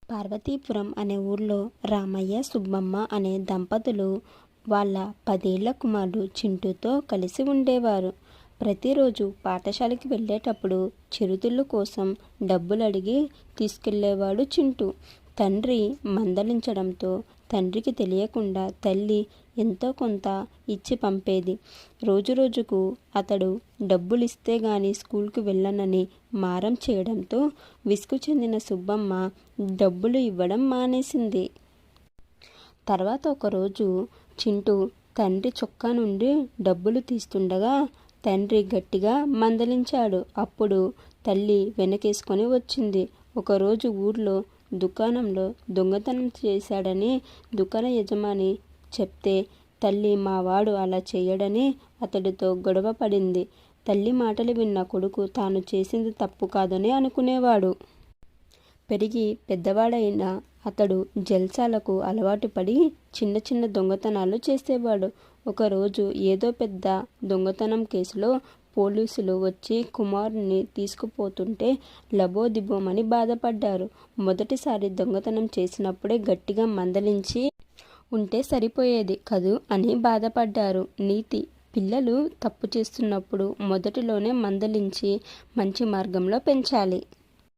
పార్వతీపురం అనే ఊర్లో రామయ్య సుబ్బమ్మ అనే దంపతులు వాళ్ళ 10 ఏళ్ల కుమారుడు చింటూతో కలిసి ఉండేవారు. ప్రతిరోజు పాఠశాలకి వెళ్ళేటప్పుడు చిరుతిళ్ళు కోసం డబ్బులు అడిగి తీసుకెళ్లేవాడు చింటూ. తండ్రి మందలించడంతో తండ్రికి తెలియకుండా తల్లి ఎంతో కొంత ఇచ్చి పంపేది. రోజురోజుకు అతడు డబ్బులిస్తే గాని స్కూల్కి వెళ్ళనని మారం చేయడంతో విసుగు చెందిన సుబ్బమ్మ డబ్బులు ఇవ్వడం మానేసింది. తర్వాత ఒకరోజు చింటూ తండ్రి చొక్కా నుండి డబ్బులు తీస్తుండగా తండ్రి గట్టిగా మందలించాడు. అప్పుడు తల్లి వెనకేసుకొని వచ్చింది. ఒకరోజు ఊర్లో దుకాణంలో దొంగతనం చేశాడని దుకాణ యజమాని చెప్తే తల్లి మావాడు అలా చేయడని అతడితో గొడవ పడింది. తల్లి మాటలు విన్న కొడుకు తాను చేసింది తప్పు కాదని అనుకునేవాడు. పెరిగి పెద్దవాడైన అతడు జల్సాలకు అలవాటు పడి చిన్న చిన్న దొంగతనాలు చేసేవాడు. ఒకరోజు ఏదో పెద్ద దొంగతనం కేసులో పోలీసులు వచ్చి కుమారుని తీసుకుపోతుంటే లబోదిబోమని బాధపడ్డారు. మొదటిసారి దొంగతనం చేసినప్పుడే గట్టిగా మందలించి ఉంటే సరిపోయేది కదూ అని బాధపడ్డారు. నీతి: పిల్లలు తప్పు చేస్తున్నప్పుడు మొదటిలోనే మందలించి మంచి మార్గంలో పెంచాలి.